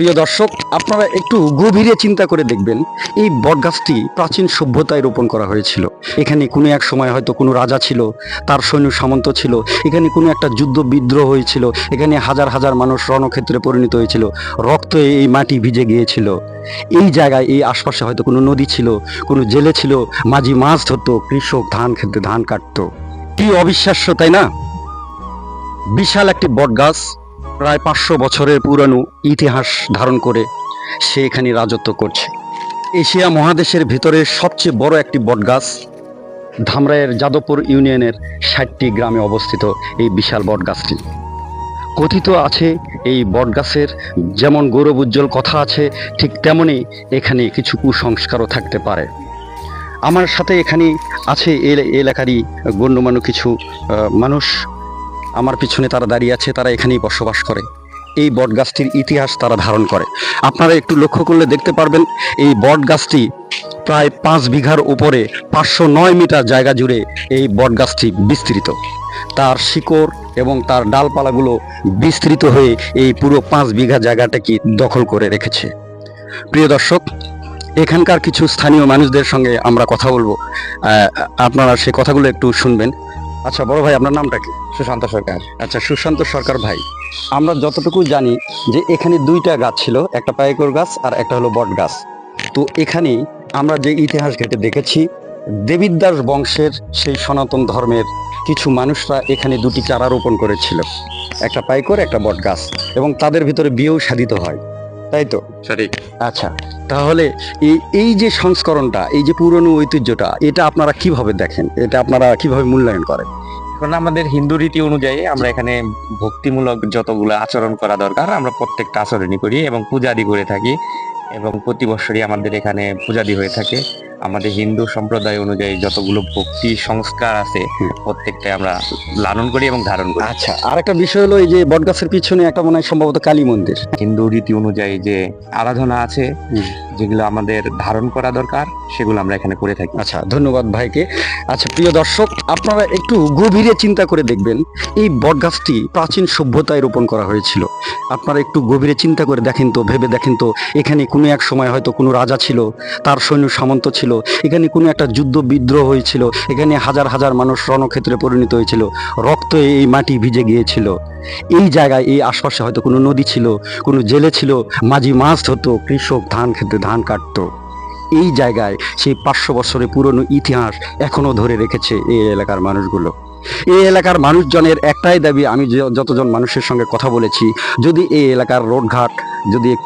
প্রিয় দর্শক, আপনারা একটু গভীরে চিন্তা করে দেখবেন, এই বটগাছটি প্রাচীন সভ্যতায় রোপণ করা হয়েছিল। এখানে কোনো এক সময় হয়তো কোনো রাজা ছিল, তার সৈন্য সামন্ত ছিল, এখানে কোনো একটা যুদ্ধ বিদ্রোহ হয়েছিল, এখানে হাজার হাজার মানুষ রণক্ষেত্রে পরিণত হয়েছিল, রক্তে এই মাটি ভিজে গিয়েছিল। এই জায়গায় এই আশপাশে হয়তো কোনো নদী ছিল, কোনো জেলে ছিল, মাঝি মাছ ধরতো, কৃষক ধান খেতে ধান কাটতো। কি অবিশ্বাস্য, তাই না? বিশাল একটি বটগাছ, প্রায় 500 বছরের পুরানো ইতিহাস ধারণ করে সে এখানে রাজত্ব করছে। এশিয়া মহাদেশের ভিতরে সবচেয়ে বড় একটি বটগাছ, ধামরাইয়ের যাদবপুর ইউনিয়নের 60টি গ্রামে অবস্থিত এই বিশাল বটগাছটি। কথিত আছে এই বটগাছের যেমন গৌরব উজ্জ্বল কথা আছে, ঠিক তেমনি এখানে কিছু কুসংস্কারও থাকতে পারে। আমার সাথে এখানে আছে এই এলাকারই গণ্যমান্য কিছু মানুষ। আমার পিছনে তারা দাঁড়িয়ে আছে, তারা এখানেই বসবাস করে। এই বটগাছটির ইতিহাস তারা ধারণ করে। আপনারা একটু লক্ষ্য করলে দেখতে পারবেন, এই বটগাছটি প্রায় 5 বিঘার উপরে 509 মিটার জায়গা জুড়ে এই বটগাছটি বিস্তৃত। তার শিকড় এবং তার ডালপালাগুলো বিস্তৃত হয়ে এই পুরো 5 বিঘা জায়গাটাকে দখল করে রেখেছে। প্রিয় দর্শক, এখানকার কিছু স্থানীয় মানুষদের সঙ্গে আমরা কথা বলবো, আপনারা সেই কথাগুলো একটু শুনবেন। আচ্ছা বড় ভাই, আপনার নামটা কি? সুশান্ত সরকার। আচ্ছা, সুশান্ত সরকার ভাই, আমরা যতটুকু জানি যে এখানে 2টা গাছ ছিল, একটা পাইকর গাছ আর একটা হলো বট গাছ। তো এখানে আমরা যে ইতিহাস ঘেঁটে দেখেছি, দেবিদ্দাস বংশের সেই সনাতন ধর্মের কিছু মানুষরা এখানে 2টি চারা রোপণ করেছিল, একটা পাইকর একটা বট গাছ, এবং তাদের ভিতরে বিয়েও সাধিত হয়, তাই তো? সঠিক। আচ্ছা, তাহলে এই যে সংস্করণটা, এই যে পুরনো ঐতিহ্যটা, এটা আপনারা কিভাবে দেখেন, এটা আপনারা কিভাবে মূল্যায়ন করেন? এখন আমাদের হিন্দু রীতি অনুযায়ী আমরা এখানে ভক্তিমূলক যতগুলো আচরণ করা দরকার আমরা প্রত্যেকটা আচরণই করি এবং পূজাদি করে থাকি, এবং প্রতি বছরই আমাদের এখানে পূজাদি হয়ে থাকে। আমাদের হিন্দু সম্প্রদায় অনুযায়ী যতগুলো ভক্তি সংস্কার আছে প্রত্যেকটাই আমরা লালন করি এবং ধারণ করি। আচ্ছা, আর একটা বিষয় হলো, এই যে বটগাছের পিছনে একটা মনে হয় সম্ভবত কালী মন্দির। হিন্দু রীতি অনুযায়ী যে আরাধনা আছে যেগুলো আমাদের ধারণ করা দরকার সেগুলো আমরা এখানে করে থাকি। আচ্ছা, ধন্যবাদ ভাইকে। আচ্ছা প্রিয় দর্শক, আপনারা একটু গভীরে চিন্তা করে দেখবেন, এই বটগাছটি প্রাচীন সভ্যতায় রোপণ করা হয়েছিল। আপনারা একটু গভীরে চিন্তা করে দেখেন তো, ভেবে দেখেন তো, এখানে কোনো এক সময় হয়তো কোনো রাজা ছিল, তার সৈন্য সামন্ত ছিল, এখানে কোনো একটা যুদ্ধ বিদ্রোহ হয়েছিল, এখানে হাজার হাজার মানুষ রণক্ষেত্রে পরিণত হয়েছিল, রক্তে এই মাটি ভিজে গিয়েছিল। এই জায়গায় এই আশপাশে হয়তো কোনো নদী ছিল, কোনো জেলে ছিল, মাঝি মাছ ধরতো, কৃষক ধান খেতে ধান কাটতো। এই জায়গায় সেই 500 বছরের পুরনো ইতিহাস এখনো ধরে রেখেছে এই এলাকার মানুষগুলো। এই এলাকার মানুষজনের একটাই দাবি, আমি যতজন মানুষের সঙ্গে কথা বলেছি, যদি এই এলাকার রোডঘাট যদি একটু